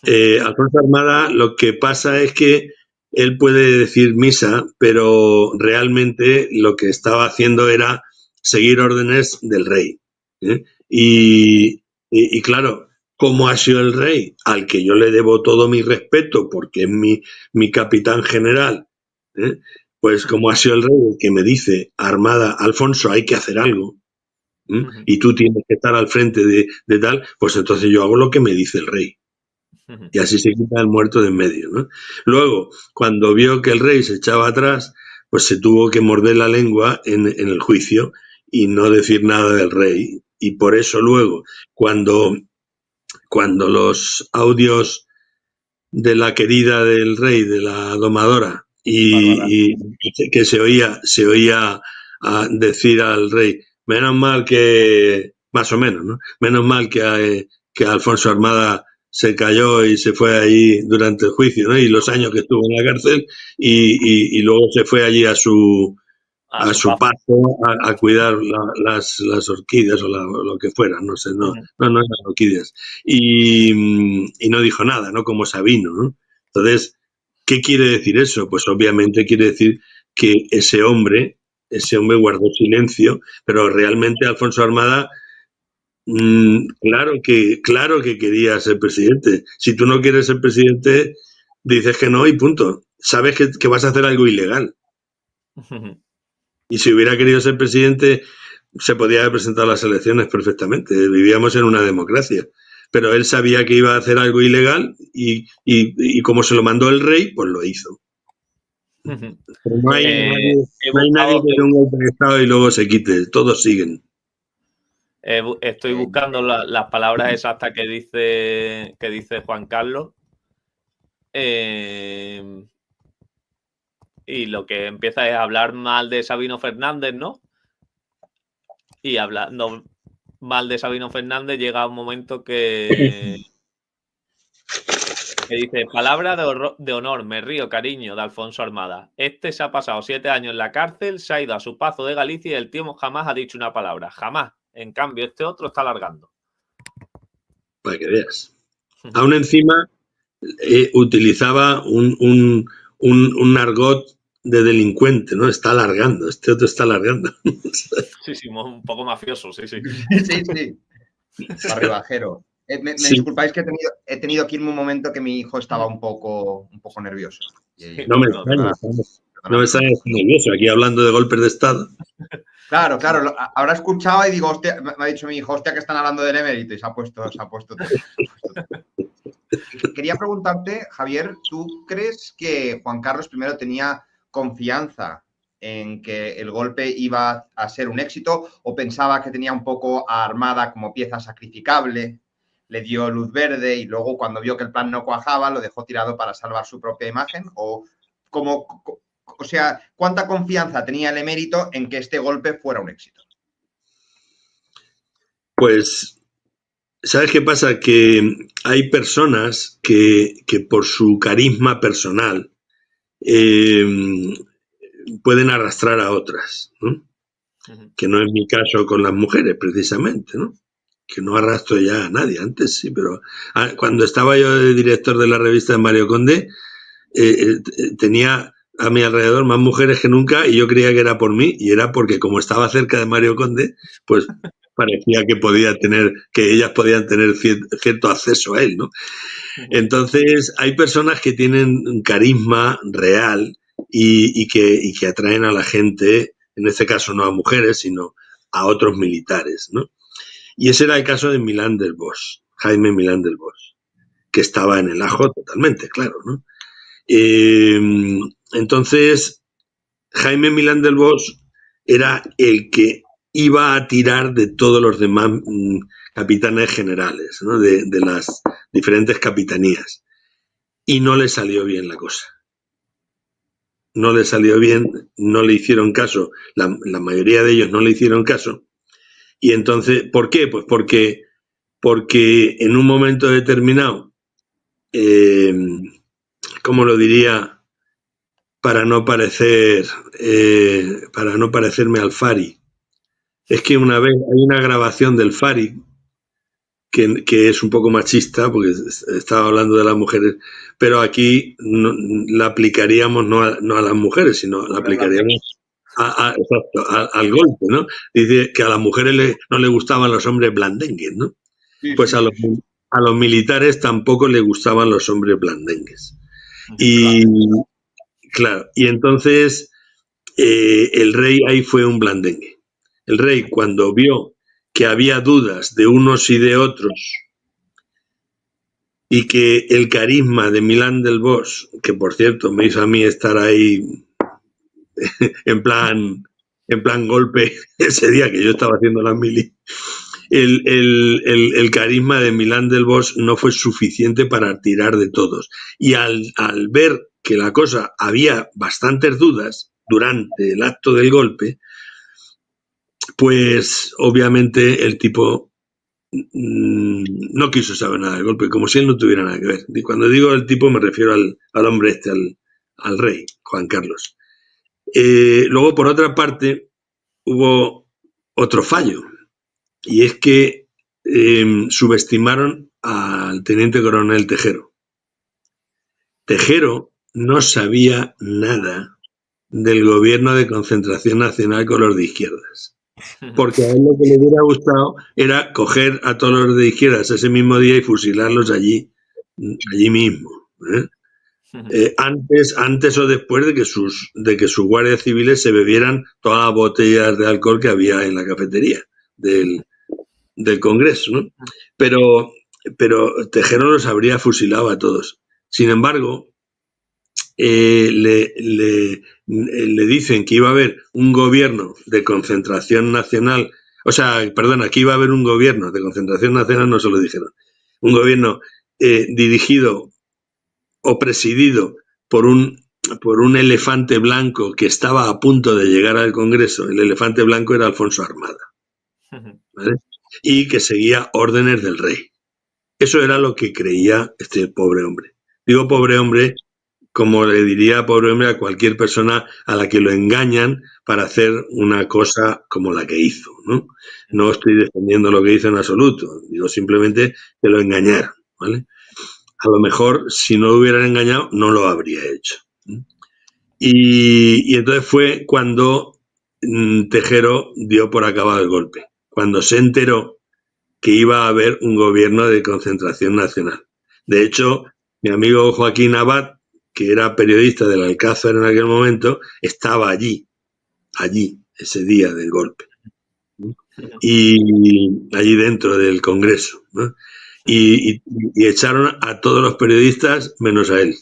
Alfonso Armada, lo que pasa es que él puede decir misa, pero realmente lo que estaba haciendo era seguir órdenes del rey. ¿eh? Y claro, ¿cómo ha sido el rey? Al que yo le debo todo mi respeto porque es mi capitán general. ¿eh? Pues como ha sido el rey el que me dice, Armada, Alfonso, hay que hacer algo. Y tú tienes que estar al frente de tal, pues entonces yo hago lo que me dice el rey. Y así se quita el muerto de en medio, ¿no? Luego, cuando vio que el rey se echaba atrás, pues se tuvo que morder la lengua en el juicio y no decir nada del rey. Y por eso luego, cuando los audios de la querida del rey, de la domadora, y que se oía a decir al rey, menos mal que, más o menos, ¿no? Menos mal que Alfonso Armada se cayó y se fue allí durante el juicio, ¿no? Y los años que estuvo en la cárcel y luego se fue allí a su paso a cuidar las orquídeas o lo que fuera, no sé, no eran orquídeas. Y no dijo nada, ¿no? Como Sabino, ¿no? Entonces, ¿qué quiere decir eso? Pues obviamente quiere decir que ese hombre guardó silencio, pero realmente Alfonso Armada, claro que quería ser presidente. Si tú no quieres ser presidente, dices que no y punto. Sabes que vas a hacer algo ilegal. Y si hubiera querido ser presidente, se podía haber presentado a las elecciones perfectamente. Vivíamos en una democracia. Pero él sabía que iba a hacer algo ilegal y como se lo mandó el rey, pues lo hizo. Pero no hay nadie que dé un golpe de Estado y luego se quite. Todos siguen. Estoy buscando las palabras exactas que dice Juan Carlos. Y lo que empieza es hablar mal de Sabino Fernández, ¿no? Y hablando mal de Sabino Fernández llega un momento que dice, palabra de honor, me río, cariño, de Alfonso Armada. Este se ha pasado 7 años en la cárcel, se ha ido a su pazo de Galicia y el tío jamás ha dicho una palabra, jamás. En cambio, este otro está alargando. Para que veas. Aún encima utilizaba un argot de delincuente, ¿no? Está alargando, este otro está alargando. Sí, un poco mafioso, sí. Sí. Barribajero. Me disculpáis que he tenido que irme un momento que mi hijo estaba un poco nervioso. No me extraña nervioso, aquí hablando de golpes de Estado. Claro, habrá escuchado y digo, hostia, me ha dicho mi hijo, hostia, que están hablando del emérito y se ha puesto todo. Quería preguntarte, Javier, ¿tú crees que Juan Carlos I tenía confianza en que el golpe iba a ser un éxito o pensaba que tenía un poco a Armada como pieza sacrificable, le dio luz verde y luego cuando vio que el plan no cuajaba lo dejó tirado para salvar su propia imagen? O sea, ¿cuánta confianza tenía el emérito en que este golpe fuera un éxito? Pues, ¿sabes qué pasa? Que hay personas que por su carisma personal pueden arrastrar a otras, ¿no? Que no es mi caso con las mujeres, precisamente, ¿no? Que no arrastro ya a nadie. Antes sí, pero cuando estaba yo de director de la revista de Mario Conde, tenía a mi alrededor más mujeres que nunca y yo creía que era por mí y era porque como estaba cerca de Mario Conde, pues parecía que ellas podían tener cierto acceso a él, ¿no? Entonces hay personas que tienen un carisma real y que atraen a la gente, en este caso no a mujeres, sino a otros militares, ¿no? Y ese era el caso de Milán del Bosch, Jaime Milán del Bosch, que estaba en el ajo totalmente, claro, ¿no? Entonces, Jaime Milán del Bosch era el que iba a tirar de todos los demás capitanes generales, ¿no? de las diferentes capitanías. Y no le salió bien la cosa. No le salió bien, no le hicieron caso, la mayoría de ellos no le hicieron caso. Y entonces, ¿por qué? Pues porque en un momento determinado, ¿cómo lo diría? Para no parecerme al Fari. Es que una vez hay una grabación del Fari que es un poco machista, porque estaba hablando de las mujeres, pero aquí no, la aplicaríamos no a las mujeres, sino la aplicaríamos al golpe, ¿no? Dice que a las mujeres no le gustaban los hombres blandengues, ¿no? Sí, Pues sí, a los militares tampoco les gustaban los hombres blandengues. Y claro, y entonces el rey ahí fue un blandengue. El rey, cuando vio que había dudas de unos y de otros, y que el carisma de Milán del Bosch, que por cierto me hizo a mí estar ahí en plan golpe ese día que yo estaba haciendo la mili, el carisma de Milán del Bosch no fue suficiente para tirar de todos. Y al ver que la cosa había bastantes dudas durante el acto del golpe, pues obviamente el tipo no quiso saber nada del golpe, como si él no tuviera nada que ver. Y cuando digo el tipo me refiero al hombre este, al rey, Juan Carlos. Luego, por otra parte, hubo otro fallo, y es que subestimaron al teniente coronel Tejero. Tejero no sabía nada del gobierno de concentración nacional con los de izquierdas. Porque a él lo que le hubiera gustado era coger a todos los de izquierdas ese mismo día y fusilarlos allí mismo. Antes o después de que sus guardias civiles se bebieran todas las botellas de alcohol que había en la cafetería del Congreso, ¿no? Pero Tejero los habría fusilado a todos. Sin embargo, le dicen que iba a haber un gobierno de concentración nacional, que iba a haber un gobierno de concentración nacional, no se lo dijeron, un gobierno dirigido o presidido por un elefante blanco que estaba a punto de llegar al Congreso. El elefante blanco era Alfonso Armada, ¿vale? Y que seguía órdenes del rey. Eso era lo que creía este pobre hombre. Digo pobre hombre como le diría pobre hombre a cualquier persona a la que lo engañan para hacer una cosa como la que hizo, ¿no? No estoy defendiendo lo que hizo en absoluto, digo simplemente que lo engañaron, ¿vale? A lo mejor, si no lo hubieran engañado, no lo habría hecho. Y entonces fue cuando Tejero dio por acabado el golpe, cuando se enteró que iba a haber un gobierno de concentración nacional. De hecho, mi amigo Joaquín Abad, que era periodista del Alcázar en aquel momento, estaba allí, ese día del golpe, ¿no? Y allí dentro del Congreso, ¿no? Y echaron a todos los periodistas menos a él.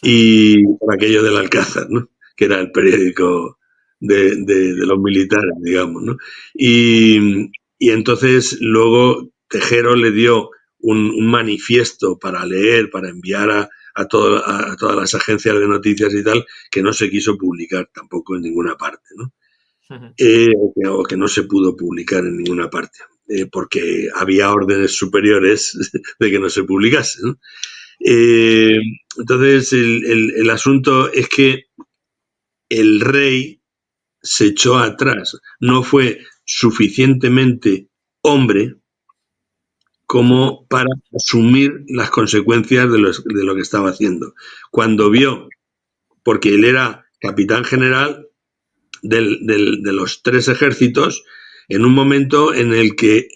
Y por aquello del Alcázar, ¿no? Que era el periódico de los militares, digamos, ¿no? Y entonces luego Tejero le dio un manifiesto para leer, para enviar a todas las agencias de noticias y tal, que no se quiso publicar tampoco en ninguna parte, ¿no? O que no se pudo publicar en ninguna parte, porque había órdenes superiores de que no se publicase, ¿no? Entonces el asunto es que el rey se echó atrás, no fue suficientemente hombre como para asumir las consecuencias de lo que estaba haciendo. Cuando vio, porque él era capitán general de los 3 ejércitos, en un momento en el que,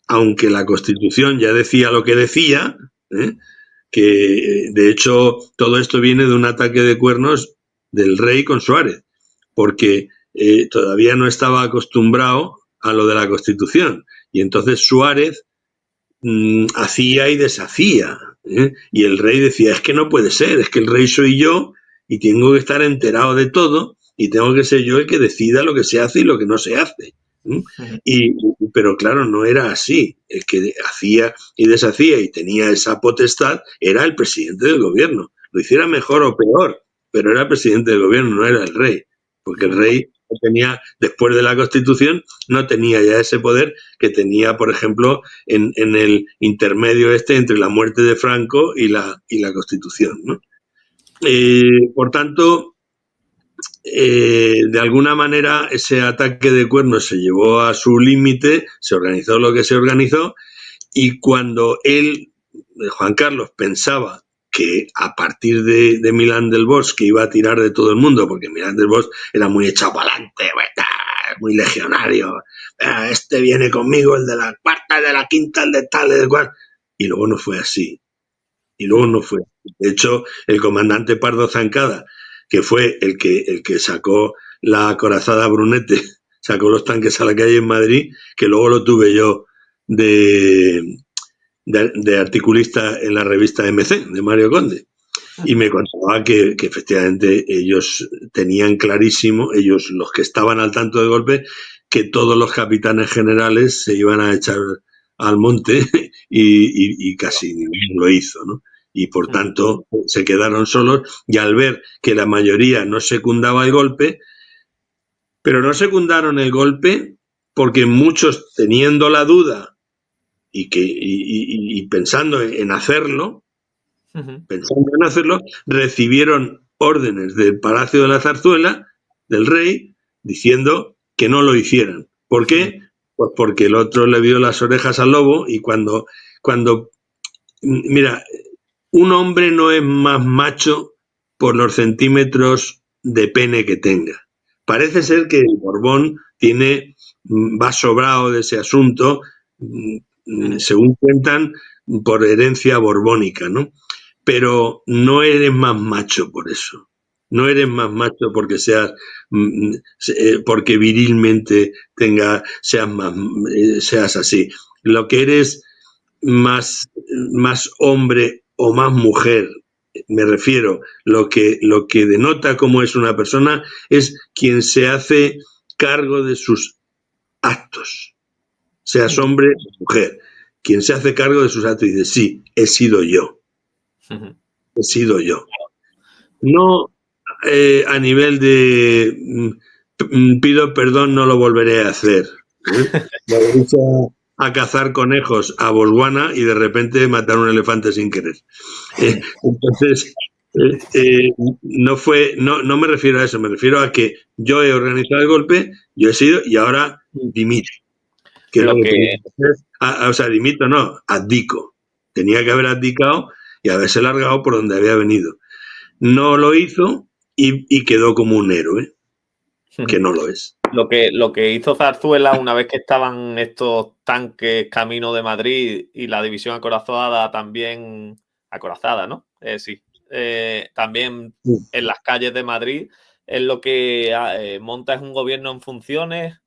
aunque la Constitución ya decía lo que decía, que de hecho todo esto viene de un ataque de cuernos del rey con Suárez, porque todavía no estaba acostumbrado a lo de la Constitución, y entonces Suárez hacía y deshacía, y el rey decía, es que no puede ser, es que el rey soy yo y tengo que estar enterado de todo y tengo que ser yo el que decida lo que se hace y lo que no se hace. Pero claro, no era así. El que hacía y deshacía y tenía esa potestad era el presidente del gobierno. Lo hiciera mejor o peor, pero era el presidente del gobierno, no era el rey. Porque el rey no tenía, después de la Constitución, no tenía ya ese poder que tenía, por ejemplo, en el intermedio entre la muerte de Franco y la Constitución, ¿no? Por tanto, de alguna manera ese ataque de cuernos se llevó a su límite, se organizó lo que se organizó y cuando Juan Carlos, pensaba que a partir de Milán del Bosch, que iba a tirar de todo el mundo, porque Milán del Bosch era muy echado para adelante, muy legionario, este viene conmigo, el de la cuarta, el de la quinta, el de tal, el de cual, y luego no fue así. De hecho, el comandante Pardo Zancada, que fue el que sacó la acorazada Brunete, sacó los tanques a la calle en Madrid, que luego lo tuve yo de articulista en la revista MC, de Mario Conde. Y me contaba que efectivamente ellos tenían clarísimo, ellos los que estaban al tanto del golpe, que todos los capitanes generales se iban a echar al monte y casi ninguno lo hizo, ¿no? Y por tanto se quedaron solos, y al ver que la mayoría no secundaba el golpe, pero no secundaron el golpe porque muchos, teniendo la duda y pensando en hacerlo, recibieron órdenes del Palacio de la Zarzuela, del rey, diciendo que no lo hicieran. ¿Por qué? Pues porque el otro le vio las orejas al lobo, y cuando mira, un hombre no es más macho por los centímetros de pene que tenga. Parece ser que el Borbón va sobrado de ese asunto, según cuentan, por herencia borbónica, ¿no? Pero no eres más macho por eso. No eres más macho porque porque virilmente seas así. Lo que eres más hombre o más mujer, me refiero, lo que denota cómo es una persona es quien se hace cargo de sus actos, seas hombre o mujer, quien se hace cargo de sus actos y dice, sí, he sido yo. He sido yo. No a nivel de pido perdón, no lo volveré a hacer. A cazar conejos a Botswana y de repente matar un elefante sin querer. Entonces, no me refiero a eso, me refiero a que yo he organizado el golpe, yo he sido, y ahora dimito. Dimito no, abdico. Tenía que haber abdicado y haberse largado por donde había venido. No lo hizo y quedó como un héroe, que no lo es. Lo que hizo Zarzuela una vez que estaban estos tanques camino de Madrid y la división acorazada también, acorazada, ¿no? Sí. También en las calles de Madrid, es lo que monta es un gobierno en funciones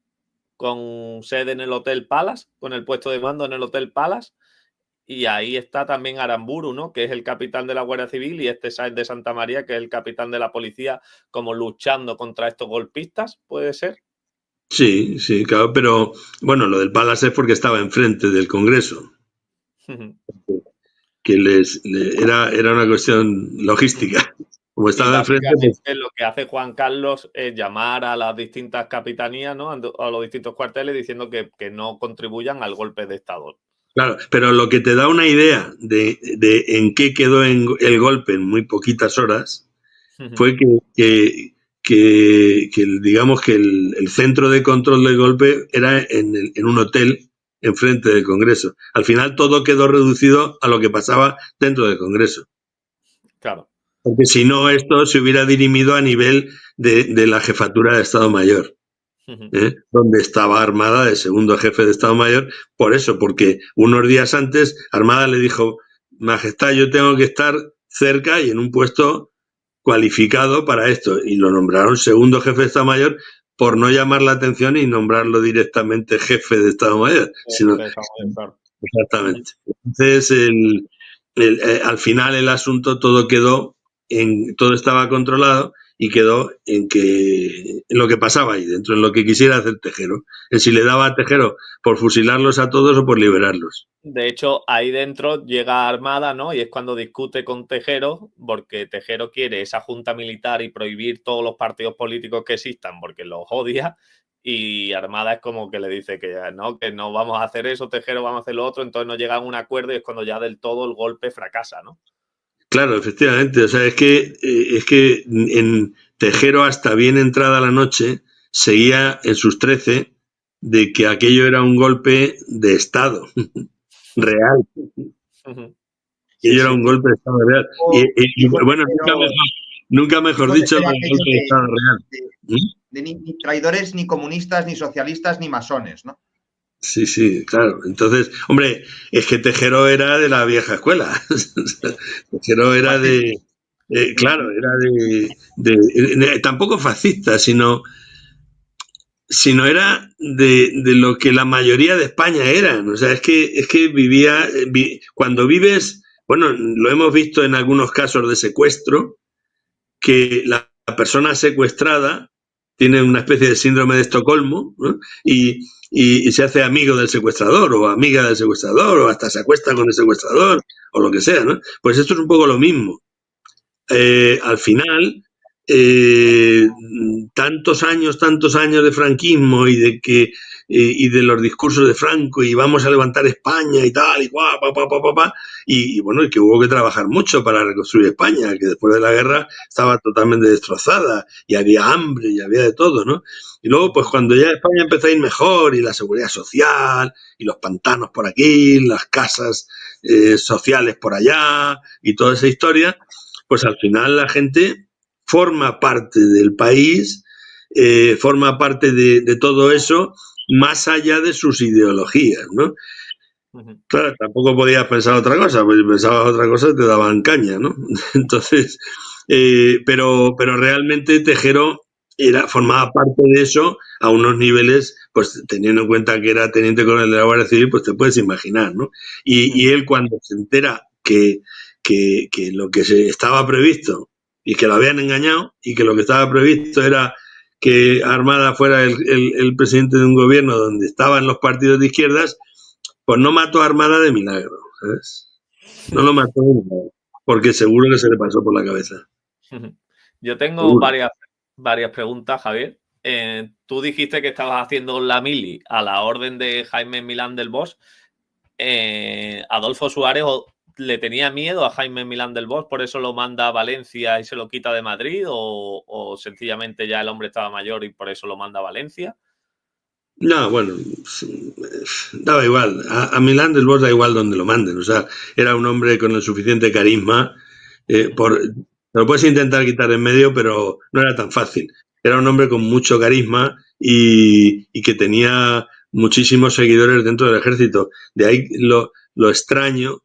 con sede en el Hotel Palace, con el puesto de mando en el Hotel Palace. Y ahí está también Aramburu, ¿no? Que es el capitán de la Guardia Civil, y Sáenz de Santa María, que es el capitán de la policía, como luchando contra estos golpistas, ¿puede ser? Sí, claro, pero bueno, lo del Palace es porque estaba enfrente del Congreso. Que era una cuestión logística. Como estaba enfrente, pues... Lo que hace Juan Carlos es llamar a las distintas capitanías, ¿no? A los distintos cuarteles, diciendo que no contribuyan al golpe de Estado. Claro, pero lo que te da una idea de en qué quedó el golpe en muy poquitas horas fue que digamos que el centro de control del golpe era en un hotel enfrente del Congreso. Al final todo quedó reducido a lo que pasaba dentro del Congreso. Claro. Porque si no, esto se hubiera dirimido a nivel de la jefatura de Estado Mayor, donde estaba Armada de segundo jefe de Estado Mayor. Por eso, porque unos días antes Armada le dijo, Majestad, yo tengo que estar cerca y en un puesto cualificado para esto, y lo nombraron segundo jefe de Estado Mayor por no llamar la atención y nombrarlo directamente jefe de Estado Mayor. Exactamente. Entonces, al final el asunto todo estaba controlado y quedó en lo que pasaba ahí dentro, en lo que quisiera hacer Tejero, en si le daba a Tejero por fusilarlos a todos o por liberarlos. De hecho, ahí dentro llega Armada, ¿no? Y es cuando discute con Tejero, porque Tejero quiere esa junta militar y prohibir todos los partidos políticos que existan porque los odia, y Armada es como que le dice que no vamos a hacer eso, Tejero, vamos a hacer lo otro. Entonces no llegan a un acuerdo y es cuando ya del todo el golpe fracasa, ¿no? Claro, efectivamente. O sea, es que en Tejero, hasta bien entrada la noche, seguía en sus 13 de que aquello era un golpe de Estado. real. Y era un golpe de Estado real. Y bueno, nunca mejor dicho, era un golpe de Estado real. De ni traidores, ni comunistas, ni socialistas, ni masones, ¿no? Sí, sí, claro. Entonces, hombre, es que Tejero era de la vieja escuela. Tejero era claro, era tampoco fascista, sino era de lo que la mayoría de España eran. O sea, es que vivía, cuando vives, bueno, lo hemos visto en algunos casos de secuestro, que la persona secuestrada tiene una especie de síndrome de Estocolmo, ¿no? y se hace amigo del secuestrador o amiga del secuestrador o hasta se acuesta con el secuestrador o lo que sea, ¿no? Pues esto es un poco lo mismo. Al final, tantos años de franquismo y de los discursos de Franco y vamos a levantar España y tal y y bueno, y que hubo que trabajar mucho para reconstruir España, que después de la guerra estaba totalmente destrozada y había hambre y había de todo, ¿no? Y luego, pues cuando ya España empezó a ir mejor y la seguridad social y los pantanos por aquí, las casas sociales por allá y toda esa historia, pues al final la gente forma parte del país, forma parte de todo eso, más allá de sus ideologías, ¿no? Claro, tampoco podías pensar otra cosa, porque si pensabas otra cosa te daban caña, ¿no? Entonces, pero realmente Tejero formaba parte de eso a unos niveles, pues teniendo en cuenta que era teniente coronel de la Guardia Civil, pues te puedes imaginar, ¿no? Y él cuando se entera que lo que se estaba previsto y que lo habían engañado y que lo que estaba previsto era que Armada fuera el presidente de un gobierno donde estaban los partidos de izquierdas, pues no mató a Armada de milagro, ¿sabes? No lo mató de milagro, porque seguro que se le pasó por la cabeza. Yo tengo varias preguntas, Javier. Tú dijiste que estabas haciendo la mili a la orden de Jaime Milán del Bosch. Adolfo Suárez le tenía miedo a Jaime Milán del Bosch, por eso lo manda a Valencia y se lo quita de Madrid, o sencillamente ya el hombre estaba mayor y por eso lo manda a Valencia. No, bueno, daba igual. A Milán del Bosch da igual donde lo manden. O sea, era un hombre con el suficiente carisma. Lo puedes intentar quitar en medio, pero no era tan fácil. Era un hombre con mucho carisma y que tenía muchísimos seguidores dentro del ejército. De ahí lo extraño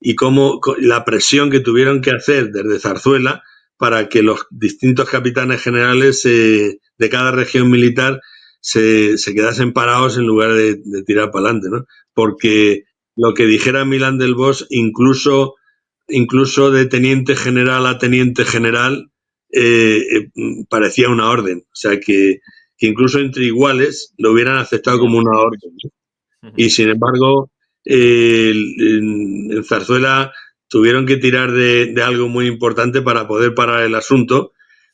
y cómo la presión que tuvieron que hacer desde Zarzuela para que los distintos capitanes generales de cada región militar se quedasen parados en lugar de tirar para adelante, ¿no? Porque lo que dijera Milán del Bosch, incluso de teniente general a teniente general, parecía una orden. O sea, que incluso entre iguales lo hubieran aceptado como una orden, ¿no? Y sin embargo, en Zarzuela tuvieron que tirar de algo muy importante para poder parar el asunto,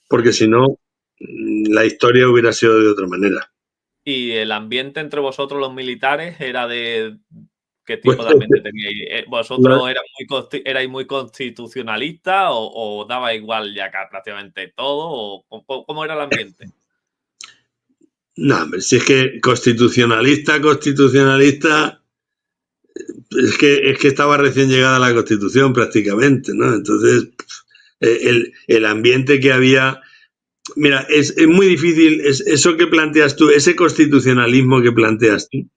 porque si no, la historia hubiera sido de otra manera. ¿Y el ambiente entre vosotros los militares era de qué tipo de ambiente teníais? ¿Vosotros erais muy constitucionalistas o daba igual ya acá prácticamente todo? ¿O cómo era el ambiente? No, hombre, si es que constitucionalista, es que estaba recién llegada la Constitución prácticamente, ¿no? Entonces, el ambiente que había... Mira, es muy difícil, eso que planteas tú, ese constitucionalismo que planteas tú,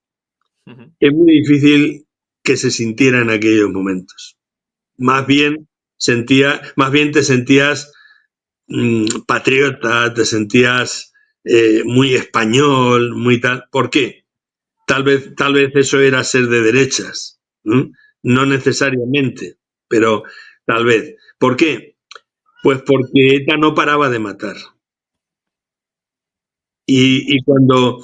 es muy difícil que se sintiera en aquellos momentos. Más bien te sentías patriota, te sentías muy español, muy tal. ¿Por qué? Tal vez eso era ser de derechas, no necesariamente, pero tal vez. ¿Por qué? Pues porque ETA no paraba de matar. Y cuando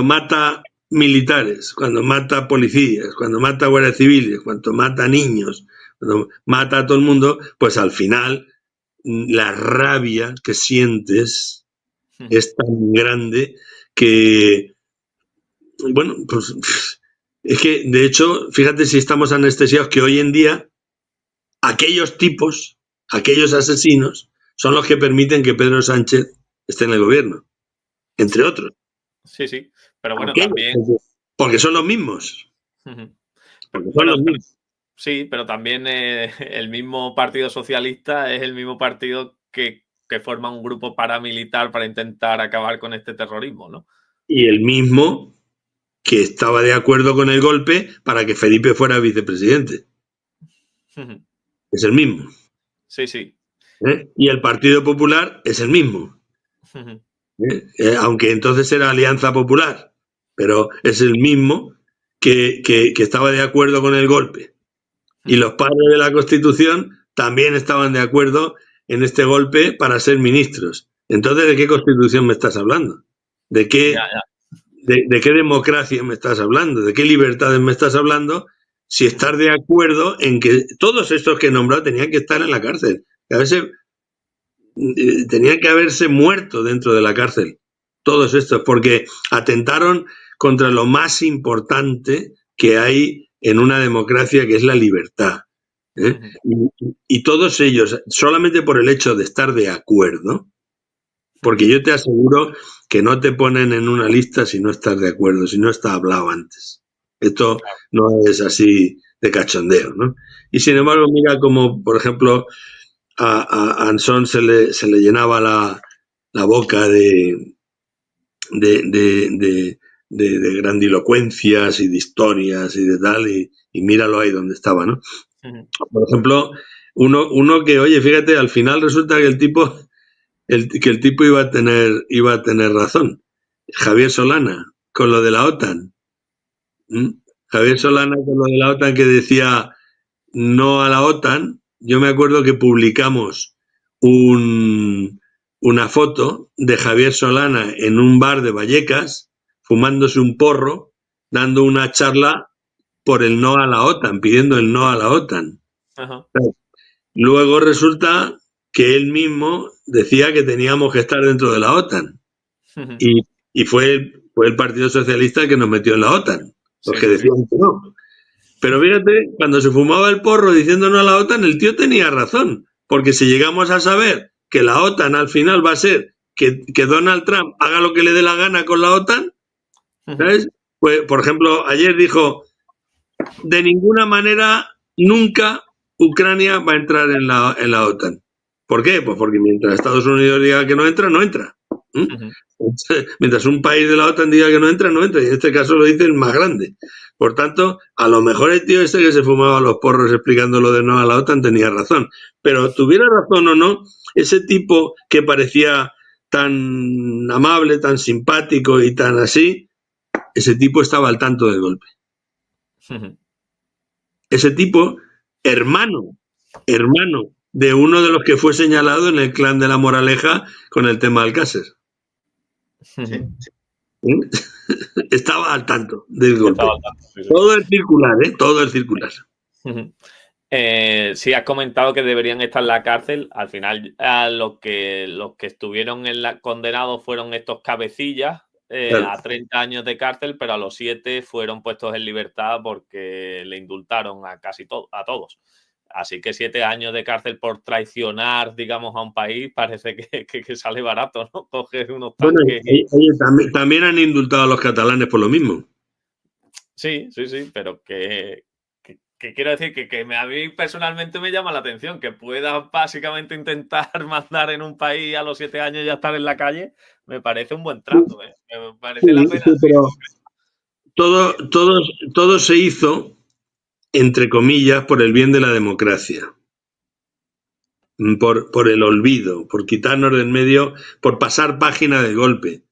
mata militares, cuando mata policías, cuando mata guardias civiles, cuando mata niños, cuando mata a todo el mundo, pues al final la rabia que sientes es tan grande que, bueno, pues es que de hecho, fíjate si estamos anestesiados, que hoy en día aquellos tipos, aquellos asesinos, son los que permiten que Pedro Sánchez esté en el gobierno, entre otros. Sí, pero bueno, también. Porque son los mismos. Porque son los mismos. Sí, pero también el mismo Partido Socialista es el mismo partido que forma un grupo paramilitar para intentar acabar con este terrorismo, ¿no? Y el mismo que estaba de acuerdo con el golpe para que Felipe fuera vicepresidente. Es el mismo. Sí, sí. Y el Partido Popular es el mismo. Aunque entonces era Alianza Popular, pero es el mismo que estaba de acuerdo con el golpe. Y los padres de la Constitución también estaban de acuerdo en este golpe para ser ministros. Entonces, ¿de qué Constitución me estás hablando? ¿De qué, de qué democracia me estás hablando? ¿De qué libertades me estás hablando? Si estás de acuerdo en que todos estos que he nombrado tenían que estar en la cárcel. A veces tenían que haberse muerto dentro de la cárcel. Todos estos, porque atentaron contra lo más importante que hay en una democracia, que es la libertad. Y todos ellos, solamente por el hecho de estar de acuerdo, porque yo te aseguro que no te ponen en una lista si no estás de acuerdo, si no está hablado antes. Esto no es así de cachondeo, ¿no? Y sin embargo, mira como, por ejemplo, a Ansón se le llenaba la boca de grandilocuencias y de historias y de tal, y míralo ahí donde estaba, ¿no? Por ejemplo, uno que, oye, fíjate, al final resulta que el tipo iba a tener razón. Javier Solana, con lo de la OTAN. Javier Solana con lo de la OTAN, que decía no a la OTAN. Yo me acuerdo que publicamos una foto de Javier Solana en un bar de Vallecas, fumándose un porro, dando una charla por el no a la OTAN, pidiendo el no a la OTAN. Ajá. Luego resulta que él mismo decía que teníamos que estar dentro de la OTAN. Y fue el Partido Socialista el que nos metió en la OTAN, los que decían que no. Pero fíjate, cuando se fumaba el porro diciendo no a la OTAN, el tío tenía razón, porque si llegamos a saber que la OTAN al final va a ser que Donald Trump haga lo que le dé la gana con la OTAN, ¿sabes? Pues, por ejemplo, ayer dijo, de ninguna manera, nunca Ucrania va a entrar en la OTAN. ¿Por qué? Pues porque mientras Estados Unidos diga que no entra, no entra. Mientras un país de la OTAN diga que no entra, no entra. Y en este caso lo dice el más grande. Por tanto, a lo mejor el tío este que se fumaba los porros explicando lo de no a la OTAN tenía razón. Pero tuviera razón o no, ese tipo que parecía tan amable, tan simpático y tan así, ese tipo estaba al tanto del golpe. Ese tipo, hermano de uno de los que fue señalado en el clan de la Moraleja con el tema Alcácer. Sí. Estaba al tanto del golpe. Sí. Todo el circular, todo el circular. Sí, has comentado que deberían estar en la cárcel. Al final, los que estuvieron condenados fueron estos cabecillas, claro, a 30 años de cárcel, pero a los 7 fueron puestos en libertad porque le indultaron a casi a todos. Así que 7 años de cárcel por traicionar, digamos, a un país, parece que sale barato, ¿no? Coges unos tanques. Bueno, también han indultado a los catalanes por lo mismo. Sí, pero que quiero decir que a mí personalmente me llama la atención que puedas básicamente intentar mandar en un país a los 7 años y ya estar en la calle, me parece un buen trato, ¿eh? Me parece la pena. Sí, pero todo se hizo, entre comillas, por el bien de la democracia, por el olvido, por quitarnos de en medio, por pasar página del golpe.